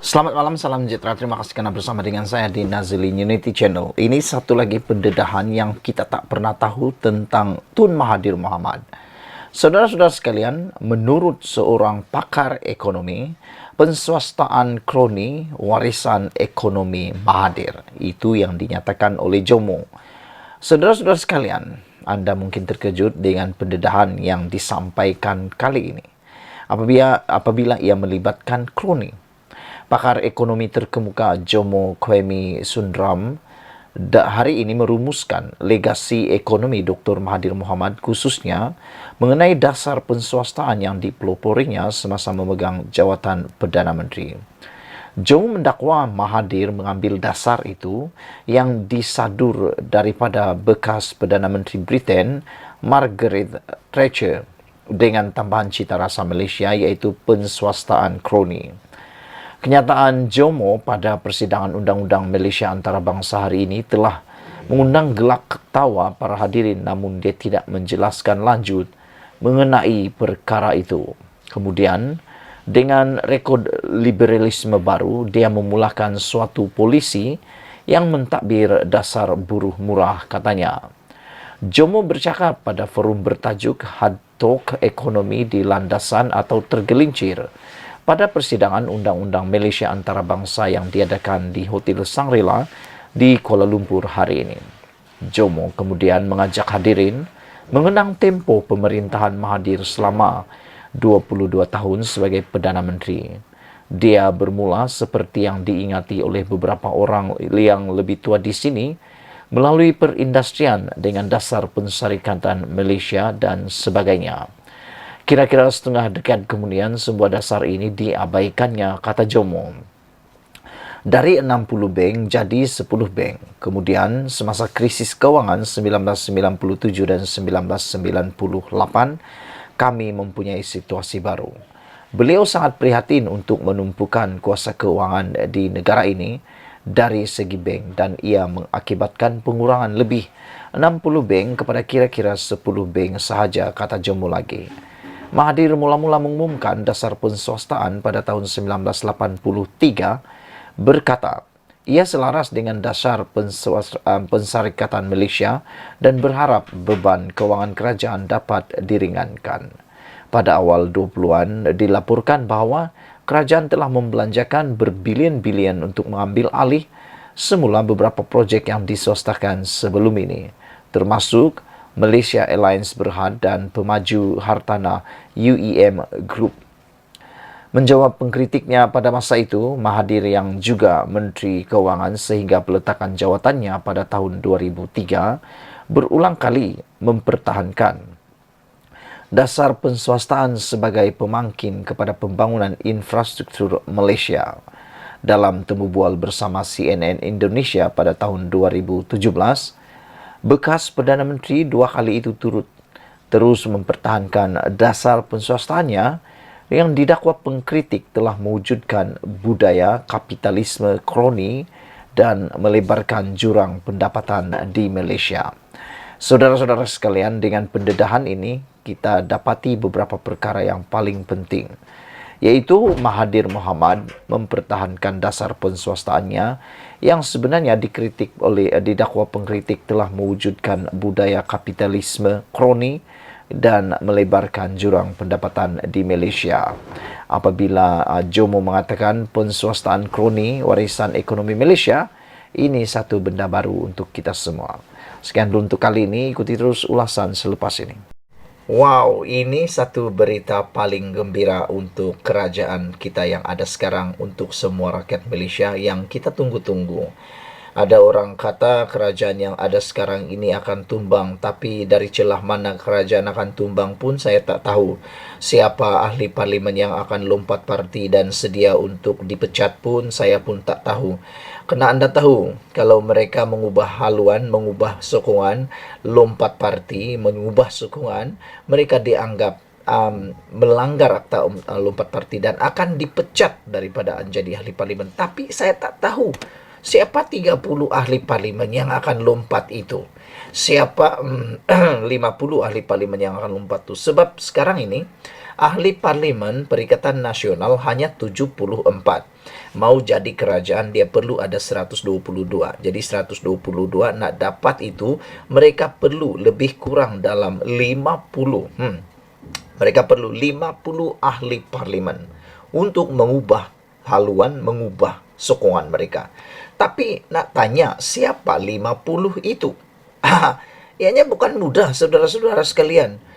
Selamat malam, salam sejahtera. Terima kasih karena bersama dengan saya di Nazilin Unity Channel. Ini satu lagi pendedahan yang kita tak pernah tahu tentang Tun Mahathir Mohamad. Saudara-saudara sekalian, menurut seorang pakar ekonomi, penswastaan kroni warisan ekonomi Mahathir. Itu yang dinyatakan oleh Jomo. Saudara-saudara sekalian, Anda mungkin terkejut dengan pendedahan yang disampaikan kali ini. Apabila ia melibatkan kroni. Pakar ekonomi terkemuka Jomo Kwemi Sundram hari ini merumuskan legasi ekonomi Dr. Mahathir Mohamad khususnya mengenai dasar penswastaan yang dipeloporinya semasa memegang jawatan Perdana Menteri. Jomo mendakwa Mahathir mengambil dasar itu yang disadur daripada bekas Perdana Menteri Britain Margaret Thatcher dengan tambahan cita rasa Malaysia iaitu penswastaan kroni. Kenyataan Jomo pada persidangan Undang-Undang Malaysia Antarabangsa hari ini telah mengundang gelak tawa para hadirin, namun dia tidak menjelaskan lanjut mengenai perkara itu. Kemudian, dengan rekod liberalisme baru, dia memulakan suatu polisi yang mentadbir dasar buruh murah, katanya. Jomo bercakap pada forum bertajuk Hard Talk Ekonomi di Landasan atau Tergelincir pada persidangan Undang-Undang Malaysia Antarabangsa yang diadakan di Hotel Shangri-La di Kuala Lumpur hari ini. Jomo kemudian mengajak hadirin mengenang tempo pemerintahan Mahathir selama 22 tahun sebagai Perdana Menteri. Dia bermula seperti yang diingati oleh beberapa orang yang lebih tua di sini melalui perindustrian dengan dasar pensyarikatan Malaysia dan sebagainya. Kira-kira setengah dekad kemudian, sebuah dasar ini diabaikannya, kata Jomo. Dari 60 bank jadi 10 bank. Kemudian, semasa krisis kewangan 1997 dan 1998, kami mempunyai situasi baru. Beliau sangat prihatin untuk menumpukan kuasa keuangan di negara ini dari segi bank dan ia mengakibatkan pengurangan lebih 60 bank kepada kira-kira 10 bank sahaja, kata Jomo lagi. Mahathir mula-mula mengumumkan dasar penswastaan pada tahun 1983 berkata, ia selaras dengan dasar pensyarikatan Malaysia dan berharap beban kewangan kerajaan dapat diringankan. Pada awal 20-an dilaporkan bahawa kerajaan telah membelanjakan berbilion-bilion untuk mengambil alih semula beberapa projek yang diswastakan sebelum ini, termasuk Malaysia Alliance Berhad dan pemaju hartanah UEM Group. Menjawab pengkritiknya pada masa itu, Mahathir yang juga Menteri Keuangan sehingga peletakan jawatannya pada tahun 2003 berulang kali mempertahankan dasar penswastaan sebagai pemangkin kepada pembangunan infrastruktur Malaysia. Dalam temu bual bersama CNN Indonesia pada tahun 2017, bekas Perdana Menteri dua kali itu terus mempertahankan dasar penswastaannya yang didakwa pengkritik telah mewujudkan budaya kapitalisme kroni dan melebarkan jurang pendapatan di Malaysia. Saudara-saudara sekalian, dengan pendedahan ini kita dapati beberapa perkara yang paling penting, yaitu Mahathir Mohamad mempertahankan dasar penswastaannya yang sebenarnya didakwa pengkritik telah mewujudkan budaya kapitalisme kroni dan melebarkan jurang pendapatan di Malaysia. Apabila Jomo mengatakan penswastaan kroni warisan ekonomi Malaysia, ini satu benda baru untuk kita semua. Sekian dulu untuk kali ini, ikuti terus ulasan selepas ini. Wow, ini satu berita paling gembira untuk kerajaan kita yang ada sekarang, untuk semua rakyat Malaysia yang kita tunggu-tunggu. Ada orang kata kerajaan yang ada sekarang ini akan tumbang, tapi dari celah mana kerajaan akan tumbang pun saya tak tahu. Siapa ahli parlimen yang akan lompat parti dan sedia untuk dipecat pun saya pun tak tahu. Kena anda tahu, kalau mereka mengubah haluan, mengubah sokongan, lompat parti, mengubah sokongan, mereka dianggap melanggar akta lompat parti dan akan dipecat daripada menjadi ahli parlimen. Tapi saya tak tahu siapa 30 ahli parlimen yang akan lompat itu. Siapa 50 ahli parlimen yang akan lompat itu. Sebab sekarang ini Ahli parlimen Perikatan Nasional hanya 74. Mau jadi kerajaan dia perlu ada 122. Jadi 122 nak dapat itu mereka perlu lebih kurang dalam 50. Mereka perlu 50 ahli parlimen untuk mengubah haluan, mengubah sokongan mereka. Tapi nak tanya siapa 50 itu? Ianya bukan mudah, saudara-saudara sekalian.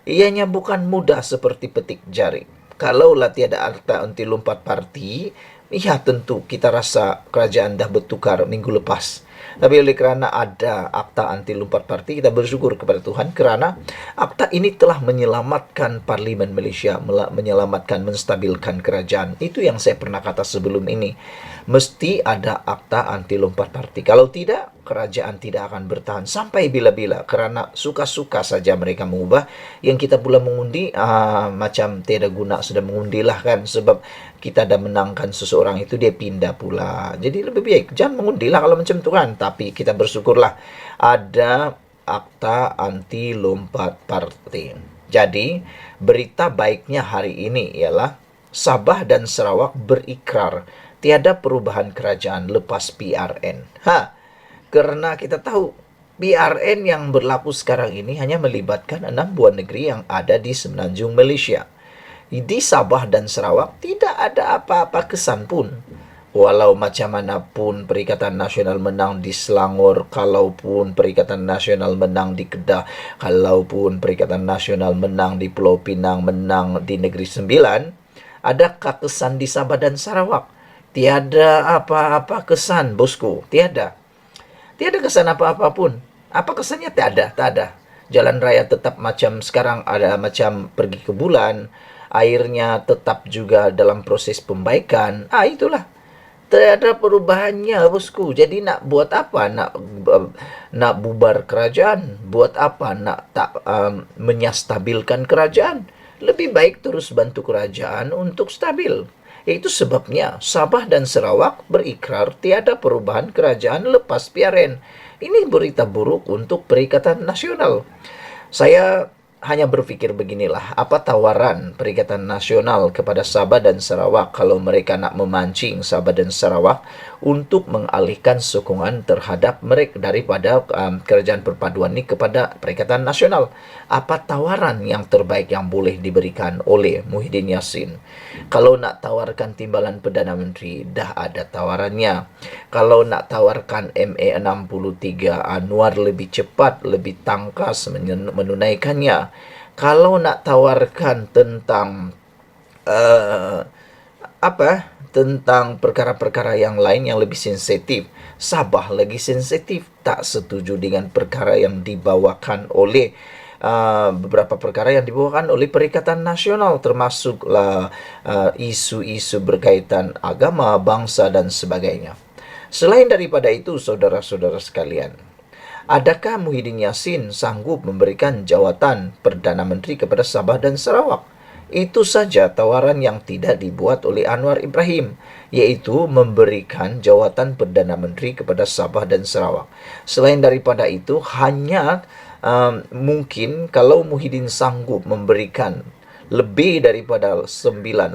Ianya bukan mudah seperti petik jari. Kalaulah tiada akta anti lompat parti, ya tentu kita rasa kerajaan dah bertukar minggu lepas. Tapi oleh kerana ada akta anti lompat parti, kita bersyukur kepada Tuhan kerana akta ini telah menyelamatkan parlimen Malaysia, menyelamatkan, menstabilkan kerajaan. Itu yang saya pernah kata sebelum ini. Mesti ada akta anti lompat parti. Kalau tidak, kerajaan tidak akan bertahan sampai bila-bila kerana suka-suka saja mereka mengubah. Yang kita pula mengundi macam tiada guna sudah mengundilah kan, sebab kita dah menangkan seseorang itu dia pindah pula. Jadi lebih baik jangan mengundilah kalau macam tu kan. Tapi kita bersyukurlah ada akta anti lompat parti. Jadi berita baiknya hari ini ialah Sabah dan Sarawak berikrar tiada perubahan kerajaan lepas PRN. Kerana kita tahu PRN yang berlaku sekarang ini hanya melibatkan 6 buah negeri yang ada di semenanjung Malaysia. Di Sabah dan Sarawak tidak ada apa-apa kesan pun. Walau macam mana pun Perikatan Nasional menang di Selangor, kalaupun Perikatan Nasional menang di Kedah, kalaupun Perikatan Nasional menang di Pulau Pinang, menang di Negeri Sembilan, adakah kesan di Sabah dan Sarawak? Tiada apa-apa kesan, bosku. Tiada. Tiada kesan apa-apa pun. Apa kesannya? Tak ada. Jalan raya tetap macam sekarang ada, macam pergi ke bulan. Airnya tetap juga dalam proses pembaikan. Itulah. Tiada perubahannya, bosku. Jadi nak buat apa? Nak bubar kerajaan? Buat apa? Nak tak menyastabilkan kerajaan? Lebih baik terus bantu kerajaan untuk stabil. Itu sebabnya Sabah dan Sarawak berikrar tiada perubahan kerajaan lepas PRN. Ini berita buruk untuk Perikatan Nasional. Saya hanya berfikir beginilah, apa tawaran Perikatan Nasional kepada Sabah dan Sarawak kalau mereka nak memancing Sabah dan Sarawak untuk mengalihkan sokongan terhadap mereka daripada kerajaan perpaduan ini kepada Perikatan Nasional. Apa tawaran yang terbaik yang boleh diberikan oleh Muhyiddin Yassin? Kalau nak tawarkan timbalan Perdana Menteri, dah ada tawarannya. Kalau nak tawarkan MA63, Anwar lebih cepat, lebih tangkas menunaikannya. Kalau nak tawarkan tentang tentang perkara-perkara yang lain yang lebih sensitif, Sabah lagi sensitif, tak setuju dengan perkara yang dibawakan oleh beberapa perkara yang dibawakan oleh Perikatan Nasional, termasuklah isu-isu berkaitan agama, bangsa dan sebagainya. Selain daripada itu, saudara-saudara sekalian, adakah Muhyiddin Yassin sanggup memberikan jawatan Perdana Menteri kepada Sabah dan Sarawak? Itu saja tawaran yang tidak dibuat oleh Anwar Ibrahim, iaitu memberikan jawatan Perdana Menteri kepada Sabah dan Sarawak. Selain daripada itu, hanya mungkin kalau Muhyiddin sanggup memberikan lebih daripada 80%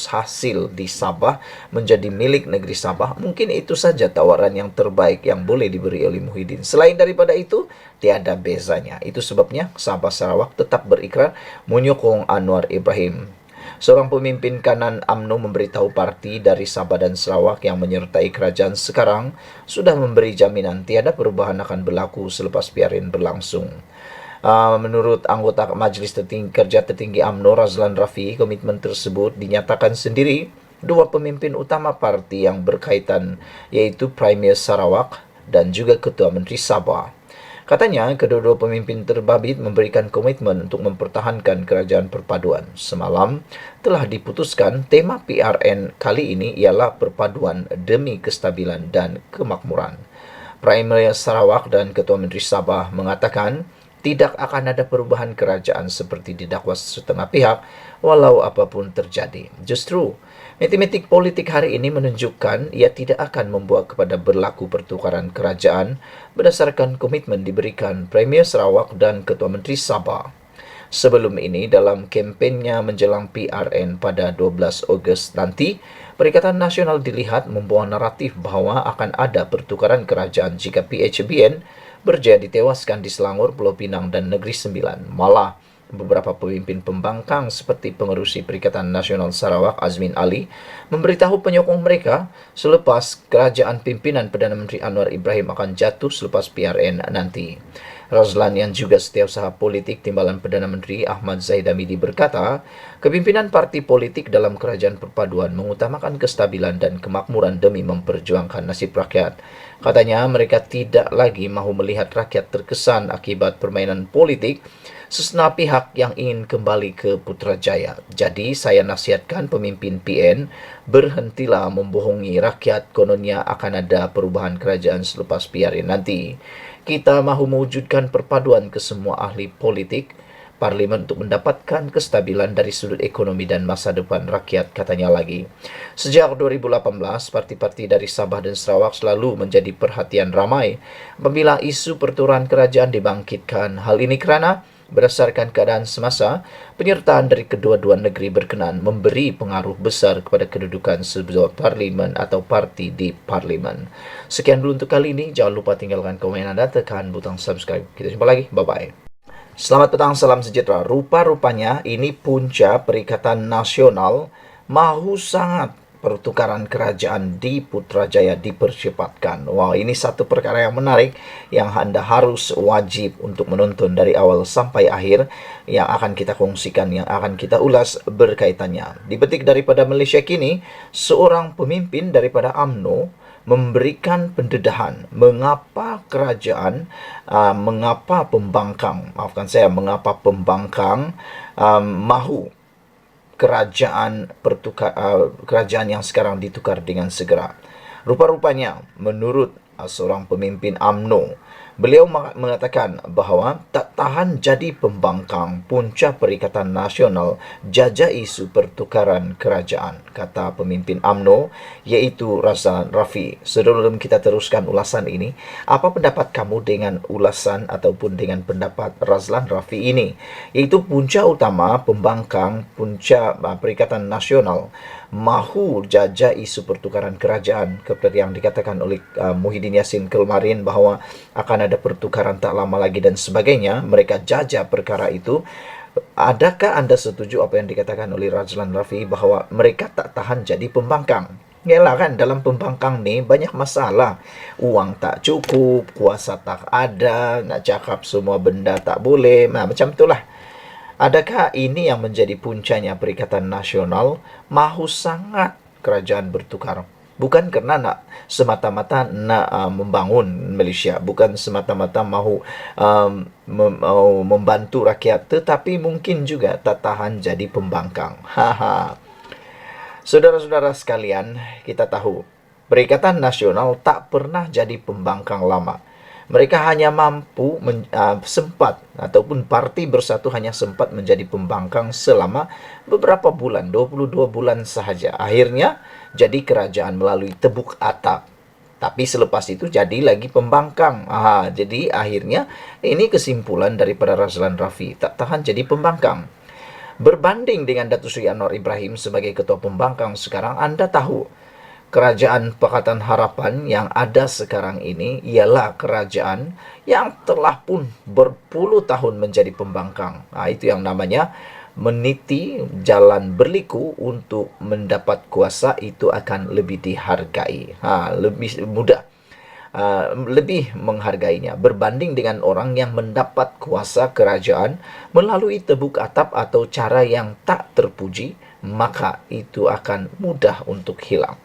hasil di Sabah menjadi milik negeri Sabah, mungkin itu saja tawaran yang terbaik yang boleh diberi oleh Muhyiddin. Selain daripada itu, tiada bezanya. Itu sebabnya Sabah Sarawak tetap berikrar menyokong Anwar Ibrahim. Seorang pemimpin kanan UMNO memberitahu parti dari Sabah dan Sarawak yang menyertai kerajaan sekarang sudah memberi jaminan tiada perubahan akan berlaku selepas PRN berlangsung. Menurut anggota Majlis Kerja Tertinggi UMNO Razlan Rafi, komitmen tersebut dinyatakan sendiri dua pemimpin utama parti yang berkaitan, yaitu Premier Sarawak dan juga Ketua Menteri Sabah. Katanya, kedua-dua pemimpin terbabit memberikan komitmen untuk mempertahankan kerajaan perpaduan. Semalam telah diputuskan tema PRN kali ini ialah perpaduan demi kestabilan dan kemakmuran. Premier Sarawak dan Ketua Menteri Sabah mengatakan tidak akan ada perubahan kerajaan seperti didakwa setengah pihak walau apapun terjadi. Justru, matematik politik hari ini menunjukkan ia tidak akan membuat kepada berlaku pertukaran kerajaan berdasarkan komitmen diberikan Premier Sarawak dan Ketua Menteri Sabah. Sebelum ini, dalam kampenya menjelang PRN pada 12 Ogos nanti, Perikatan Nasional dilihat membawa naratif bahawa akan ada pertukaran kerajaan jika PHBN berjaya ditewaskan di Selangor, Pulau Pinang dan Negeri Sembilan. Malah, beberapa pemimpin pembangkang seperti pengerusi Perikatan Nasional Sarawak Azmin Ali memberitahu penyokong mereka selepas kerajaan pimpinan Perdana Menteri Anwar Ibrahim akan jatuh selepas PRN nanti. Razlan yang juga setiausaha politik Timbalan Perdana Menteri Ahmad Zahid Hamidi berkata, kepimpinan parti politik dalam kerajaan perpaduan mengutamakan kestabilan dan kemakmuran demi memperjuangkan nasib rakyat. Katanya mereka tidak lagi mahu melihat rakyat terkesan akibat permainan politik sesena pihak yang ingin kembali ke Putrajaya. Jadi saya nasihatkan pemimpin PN berhentilah membohongi rakyat kononnya akan ada perubahan kerajaan selepas PRN nanti. Kita mahu mewujudkan perpaduan ke semua ahli politik Parlimen untuk mendapatkan kestabilan dari sudut ekonomi dan masa depan rakyat, katanya lagi. Sejak 2018, parti-parti dari Sabah dan Sarawak selalu menjadi perhatian ramai apabila isu pertukaran kerajaan dibangkitkan. Hal ini kerana berdasarkan keadaan semasa, penyertaan dari kedua-dua negeri berkenan memberi pengaruh besar kepada kedudukan sebuah parlimen atau parti di parlimen. Sekian dulu untuk kali ini. Jangan lupa tinggalkan komen anda, tekan butang subscribe. Kita jumpa lagi. Bye-bye. Selamat petang, salam sejahtera. Rupa-rupanya ini punca Perikatan Nasional mahu sangat pertukaran kerajaan di Putrajaya dipercepatkan. Wah, ini satu perkara yang menarik yang anda harus wajib untuk menonton dari awal sampai akhir, yang akan kita kongsikan, yang akan kita ulas berkaitannya. Dipetik daripada Malaysia Kini, seorang pemimpin daripada UMNO memberikan pendedahan mengapa kerajaan, mengapa pembangkang mahu kerajaan yang sekarang ditukar dengan segera. Rupa-rupanya, menurut seorang pemimpin UMNO, beliau mengatakan bahawa tak tahan jadi pembangkang punca Perikatan Nasional jajah isu pertukaran kerajaan, kata pemimpin UMNO iaitu Razlan Rafi. Sebelum kita teruskan ulasan ini, apa pendapat kamu dengan ulasan ataupun dengan pendapat Razlan Rafi ini? Iaitu punca utama pembangkang punca Perikatan Nasional mahu jajah isu pertukaran kerajaan, seperti yang dikatakan oleh Muhyiddin Yassin kemarin bahawa akan ada pertukaran tak lama lagi dan sebagainya. Mereka jajah perkara itu. Adakah anda setuju apa yang dikatakan oleh Razlan Rafi bahawa mereka tak tahan jadi pembangkang? Yalah kan, dalam pembangkang ni banyak masalah. Uang tak cukup, kuasa tak ada, nak cakap semua benda tak boleh, macam itulah. Adakah ini yang menjadi puncanya Perikatan Nasional mahu sangat kerajaan bertukar? Bukan kerana nak semata-mata nak membangun Malaysia, bukan semata-mata mahu membantu rakyat, tetapi mungkin juga tak tahan jadi pembangkang. Saudara-saudara sekalian, kita tahu Perikatan Nasional tak pernah jadi pembangkang lama. Mereka hanya mampu sempat ataupun Parti Bersatu hanya sempat menjadi pembangkang selama beberapa bulan, 22 bulan sahaja. Akhirnya jadi kerajaan melalui tebuk atap. Tapi selepas itu jadi lagi pembangkang. Jadi akhirnya ini kesimpulan daripada Razlan Rafi, tak tahan jadi pembangkang. Berbanding dengan Datuk Seri Anwar Ibrahim sebagai ketua pembangkang sekarang, anda tahu Kerajaan Pakatan Harapan yang ada sekarang ini ialah kerajaan yang telah pun berpuluh tahun menjadi pembangkang. Itu yang namanya meniti jalan berliku untuk mendapat kuasa, itu akan lebih dihargai. Lebih mudah, lebih menghargainya berbanding dengan orang yang mendapat kuasa kerajaan melalui tebuk atap atau cara yang tak terpuji, maka itu akan mudah untuk hilang.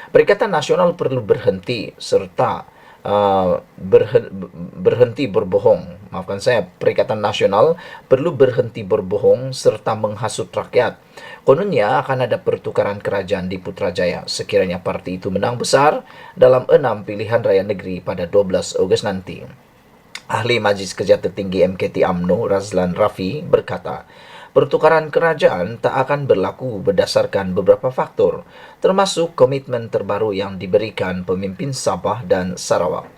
Perikatan Nasional perlu berhenti serta berhenti berbohong. Maafkan saya, Perikatan Nasional perlu berhenti berbohong serta menghasut rakyat. Kononnya akan ada pertukaran kerajaan di Putrajaya sekiranya parti itu menang besar dalam 6 pilihan raya negeri pada 12 Ogos nanti. Ahli Majlis Kerja Tertinggi MKT UMNO Razlan Rafi berkata, pertukaran kerajaan tak akan berlaku berdasarkan beberapa faktor, termasuk komitmen terbaru yang diberikan pemimpin Sabah dan Sarawak.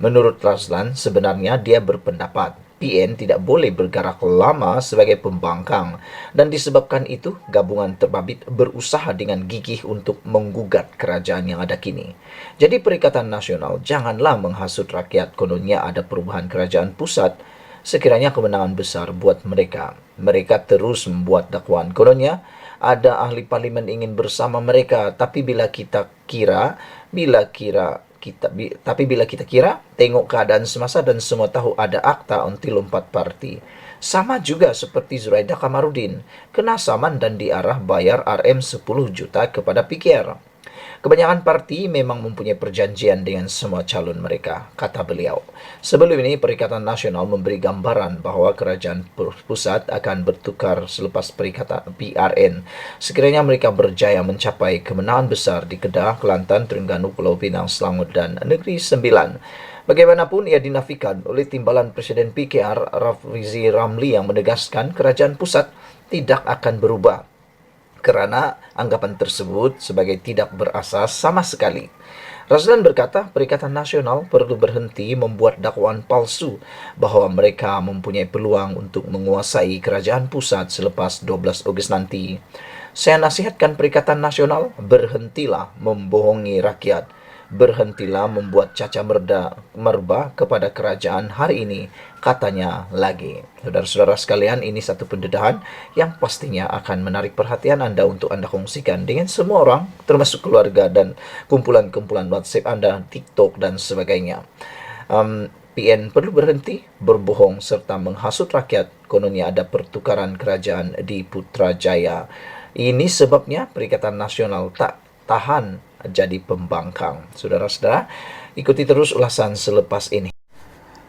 Menurut Razlan, sebenarnya dia berpendapat PN tidak boleh bergerak lama sebagai pembangkang, dan disebabkan itu gabungan terbabit berusaha dengan gigih untuk menggugat kerajaan yang ada kini. Jadi Perikatan Nasional janganlah menghasut rakyat kononnya ada perubahan kerajaan pusat, sekiranya kemenangan besar buat mereka. Mereka terus membuat dakwaan kononnya ada ahli parlimen ingin bersama mereka, tapi bila kita kira, tengok keadaan semasa dan semua tahu ada akta until 4 parti. Sama juga seperti Zuraida Kamarudin, kena saman dan diarah bayar RM 10 juta kepada PKR. Kebanyakan parti memang mempunyai perjanjian dengan semua calon mereka, kata beliau. Sebelum ini, Perikatan Nasional memberi gambaran bahawa kerajaan pusat akan bertukar selepas Perikatan PRN. Sekiranya mereka berjaya mencapai kemenangan besar di Kedah, Kelantan, Terengganu, Pulau Pinang, Selangor dan Negeri Sembilan. Bagaimanapun, ia dinafikan oleh Timbalan Presiden PKR Rafrizi Ramli yang menegaskan kerajaan pusat tidak akan berubah, kerana anggapan tersebut sebagai tidak berasas sama sekali. Razlan berkata Perikatan Nasional perlu berhenti membuat dakwaan palsu bahawa mereka mempunyai peluang untuk menguasai kerajaan pusat selepas 12 Ogos nanti. Saya nasihatkan Perikatan Nasional, berhentilah membohongi rakyat. Berhentilah membuat caca merba kepada kerajaan hari ini, katanya lagi. Saudara-saudara sekalian, ini satu pendedahan yang pastinya akan menarik perhatian Anda untuk Anda kongsikan dengan semua orang, termasuk keluarga dan kumpulan-kumpulan WhatsApp Anda, TikTok dan sebagainya. PN perlu berhenti berbohong serta menghasut rakyat kononnya ada pertukaran kerajaan di Putrajaya. Ini sebabnya Perikatan Nasional tak tahan jadi pembangkang. Saudara-saudara, ikuti terus ulasan selepas ini.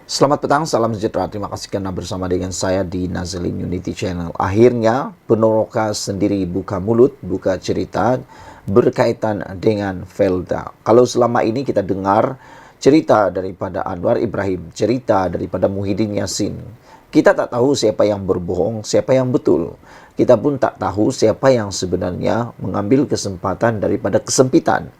Selamat petang, salam sejahtera. Terima kasih karena bersama dengan saya di Nazilin Unity Channel. Akhirnya, Penoroka sendiri buka mulut, buka cerita berkaitan dengan Felda. Kalau selama ini kita dengar cerita daripada Anwar Ibrahim, cerita daripada Muhyiddin Yassin, kita tak tahu siapa yang berbohong, siapa yang betul. Kita pun tak tahu siapa yang sebenarnya mengambil kesempatan daripada kesempitan.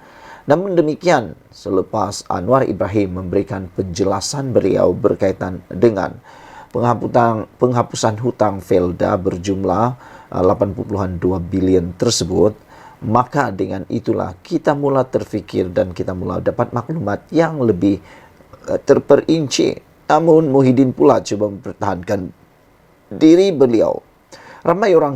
Namun demikian, selepas Anwar Ibrahim memberikan penjelasan beliau berkaitan dengan penghapusan hutang Felda berjumlah 8.2 bilion tersebut, maka dengan itulah kita mula terfikir dan kita mula dapat maklumat yang lebih terperinci. Namun Muhyiddin pula cuba mempertahankan diri beliau. Ramai orang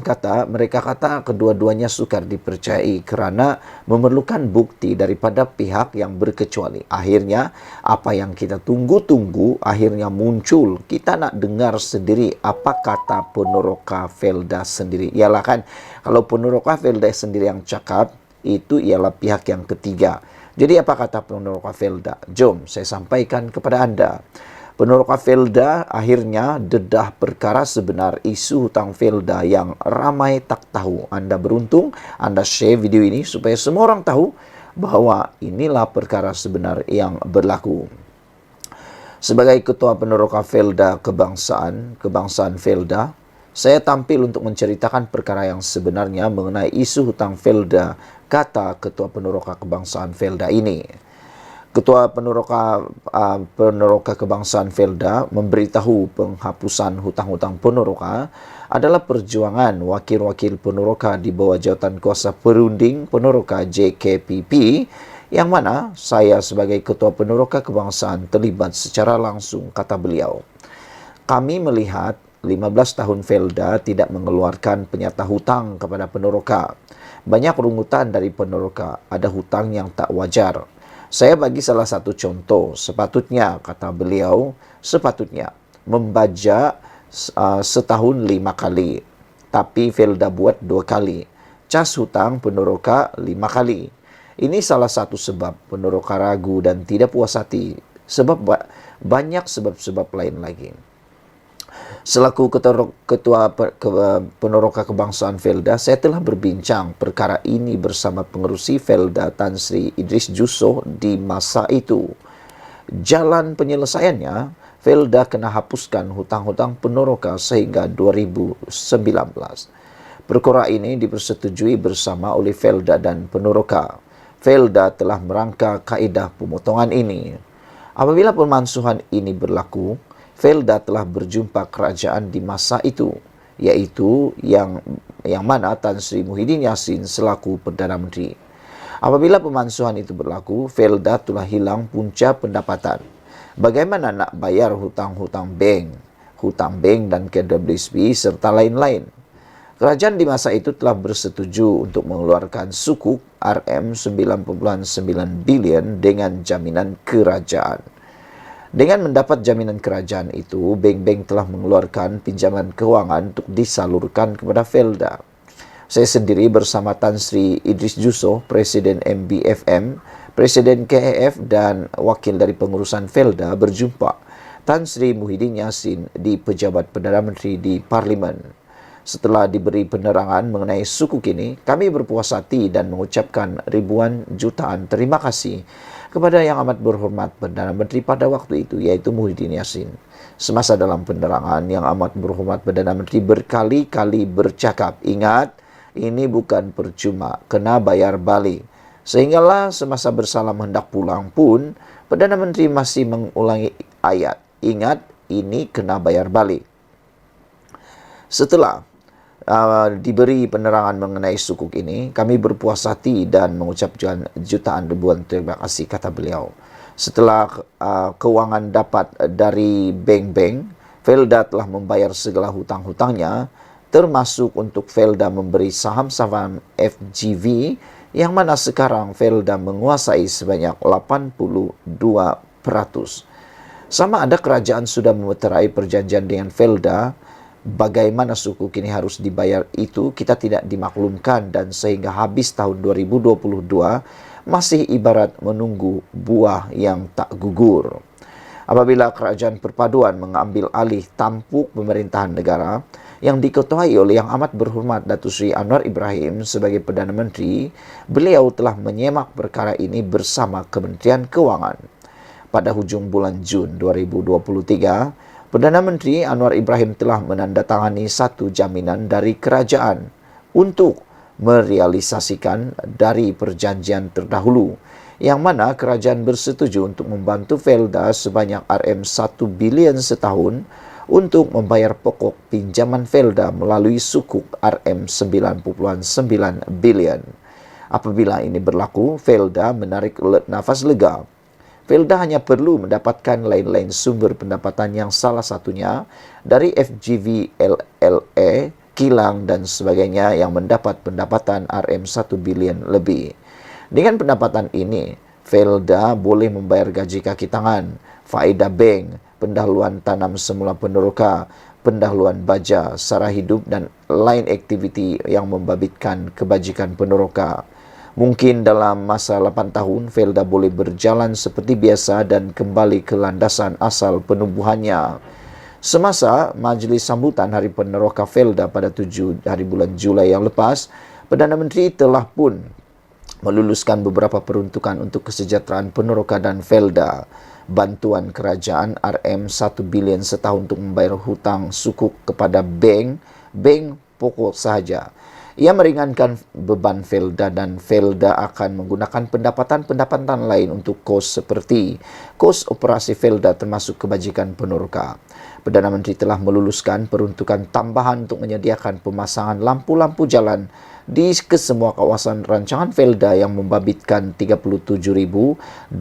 mereka kata kedua-duanya sukar dipercayai kerana memerlukan bukti daripada pihak yang berkecuali. Akhirnya, apa yang kita tunggu-tunggu akhirnya muncul. Kita nak dengar sendiri apa kata Penoroka Felda sendiri. Ialah kan, kalau Penoroka Felda sendiri yang cakap, itu ialah pihak yang ketiga. Jadi apa kata Penoroka Felda? Jom saya sampaikan kepada anda. Penoroka Felda akhirnya dedah perkara sebenar isu hutang Felda yang ramai tak tahu. Anda beruntung, Anda share video ini supaya semua orang tahu bahawa inilah perkara sebenar yang berlaku. Sebagai Ketua Penoroka Felda Kebangsaan Felda, saya tampil untuk menceritakan perkara yang sebenarnya mengenai isu hutang Felda, kata Ketua Penoroka Kebangsaan Felda ini. Ketua Penoroka Kebangsaan Felda memberitahu penghapusan hutang-hutang penoroka adalah perjuangan wakil-wakil penoroka di bawah jawatan kuasa perunding penoroka JKPP, yang mana saya sebagai Ketua Penoroka Kebangsaan terlibat secara langsung, kata beliau. Kami melihat 15 tahun Felda tidak mengeluarkan penyata hutang kepada penoroka. Banyak rungutan dari penoroka, ada hutang yang tak wajar. Saya bagi salah satu contoh, sepatutnya, kata beliau, sepatutnya membaca setahun 5 kali, tapi Felda buat 2 kali. Cas hutang penoroka 5 kali. Ini salah satu sebab penoroka ragu dan tidak puas hati, sebab banyak sebab-sebab lain lagi. Selaku Ketua Penoroka Kebangsaan Felda, saya telah berbincang perkara ini bersama pengerusi Felda Tan Sri Idris Jusoh di masa itu. Jalan penyelesaiannya, Felda kena hapuskan hutang-hutang penoroka sehingga 2019. Perkara ini dipersetujui bersama oleh Felda dan penoroka. Felda telah merangka kaedah pemotongan ini. Apabila pemansuhan ini berlaku, Felda telah berjumpa kerajaan di masa itu, yaitu yang mana Tan Sri Muhyiddin Yassin selaku Perdana Menteri. Apabila pemansuhan itu berlaku, Felda telah hilang punca pendapatan. Bagaimana nak bayar hutang-hutang bank dan KWSP serta lain-lain? Kerajaan di masa itu telah bersetuju untuk mengeluarkan sukuk RM9.9 bilion dengan jaminan kerajaan. Dengan mendapat jaminan kerajaan itu, bank-bank telah mengeluarkan pinjaman keuangan untuk disalurkan kepada Felda. Saya sendiri bersama Tan Sri Idris Jusoh, Presiden MBFM, Presiden KEF dan wakil dari pengurusan Felda berjumpa Tan Sri Muhyiddin Yassin di Pejabat Perdana Menteri di Parlimen. Setelah diberi penerangan mengenai sukuk ini, kami berpuas hati dan mengucapkan ribuan jutaan terima kasih kepada Yang Amat Berhormat Perdana Menteri pada waktu itu, yaitu Muhyiddin Yassin. Semasa dalam penerangan, Yang Amat Berhormat Perdana Menteri berkali-kali bercakap, ingat, ini bukan percuma, kena bayar balik. Sehinggalah semasa bersalam hendak pulang pun, Perdana Menteri masih mengulangi ayat, ingat, ini kena bayar balik. Setelah diberi penerangan mengenai sukuk ini, kami berpuas hati dan mengucapkan jutaan ribuan terima kasih, kata beliau. Setelah keuangan dapat dari bank-bank, Felda telah membayar segala hutang-hutangnya, termasuk untuk Felda memberi saham-saham FGV, yang mana sekarang Felda menguasai sebanyak 82%. Sama ada kerajaan sudah memeterai perjanjian dengan Felda, bagaimana sukuk ini harus dibayar itu kita tidak dimaklumkan, dan sehingga habis tahun 2022 masih ibarat menunggu buah yang tak gugur. Apabila kerajaan perpaduan mengambil alih tampuk pemerintahan negara yang diketuai oleh Yang Amat Berhormat Datuk Seri Anwar Ibrahim sebagai Perdana Menteri, beliau telah menyemak perkara ini bersama Kementerian Keuangan. Pada hujung bulan Jun 2023, Perdana Menteri Anwar Ibrahim telah menandatangani satu jaminan dari kerajaan untuk merealisasikan dari perjanjian terdahulu, yang mana kerajaan bersetuju untuk membantu Felda sebanyak RM1 bilion setahun untuk membayar pokok pinjaman Felda melalui sukuk RM9.9 bilion. Apabila ini berlaku, Felda menarik nafas lega. Felda hanya perlu mendapatkan lain-lain sumber pendapatan yang salah satunya dari FGV LLA, kilang dan sebagainya yang mendapat pendapatan RM1 bilion lebih. Dengan pendapatan ini, Felda boleh membayar gaji kaki tangan, faedah bank, pendahuluan tanam semula peneroka, pendahuluan baja, sara hidup dan lain aktiviti yang membabitkan kebajikan peneroka. Mungkin dalam masa 8 tahun, Felda boleh berjalan seperti biasa dan kembali ke landasan asal penubuhannya. Semasa majlis sambutan Hari Peneroka Felda pada 7 hari bulan Julai yang lepas, Perdana Menteri telah pun meluluskan beberapa peruntukan untuk kesejahteraan peneroka dan Felda. Bantuan kerajaan RM1 bilion setahun untuk membayar hutang sukuk kepada bank pokok sahaja. Ia meringankan beban Felda dan Felda akan menggunakan pendapatan lain untuk kos seperti kos operasi Felda termasuk kebajikan peneroka. Perdana Menteri telah meluluskan peruntukan tambahan untuk menyediakan pemasangan lampu-lampu jalan di kesemua kawasan rancangan Felda yang membabitkan 37.012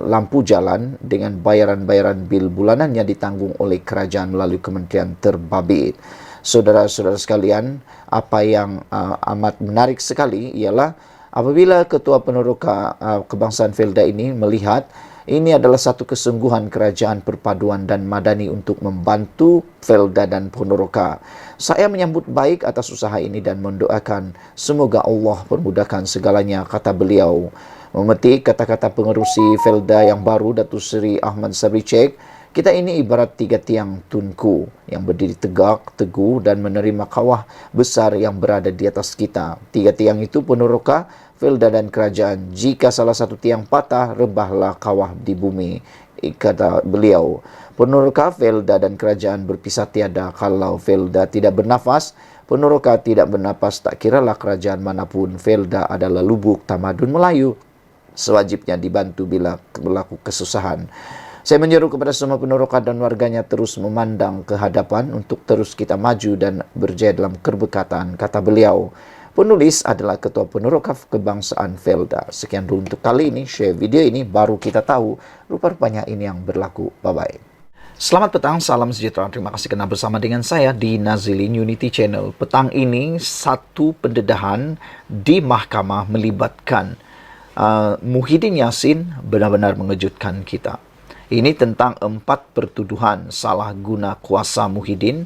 lampu jalan dengan bayaran-bayaran bil bulanannya ditanggung oleh kerajaan melalui kementerian terbabit. Saudara-saudara sekalian, apa yang amat menarik sekali ialah apabila Ketua Peneroka Kebangsaan Felda ini melihat ini adalah satu kesungguhan kerajaan perpaduan dan madani untuk membantu Felda dan peneroka. Saya menyambut baik atas usaha ini dan mendoakan semoga Allah permudahkan segalanya, kata beliau. Memetik kata-kata pengerusi Felda yang baru, Datuk Seri Ahmad Sabri Cek, kita ini ibarat 3 tiang tunku yang berdiri tegak, teguh dan menerima kawah besar yang berada di atas kita. 3 tiang itu peneroka, Felda dan kerajaan. Jika salah satu tiang patah, rebahlah kawah di bumi, kata beliau. Peneroka, Felda dan kerajaan berpisah tiada. Kalau Felda tidak bernafas, peneroka tidak bernapas, tak kiralah kerajaan manapun. Felda adalah lubuk tamadun Melayu, sewajibnya dibantu bila berlaku kesusahan. Saya menyeru kepada semua peneroka dan warganya terus memandang ke hadapan untuk terus kita maju dan berjaya dalam keberkatan, kata beliau. Penulis adalah Ketua Peneroka Kebangsaan Felda. Sekian dulu untuk kali ini, share video ini, baru kita tahu rupa-rupanya ini yang berlaku. Bye-bye. Selamat petang, salam sejahtera. Terima kasih karena bersama dengan saya di Nazilin Unity Channel. Petang ini satu pendedahan di mahkamah melibatkan Muhyiddin Yassin benar-benar mengejutkan kita. Ini tentang 4 pertuduhan salah guna kuasa Muhyiddin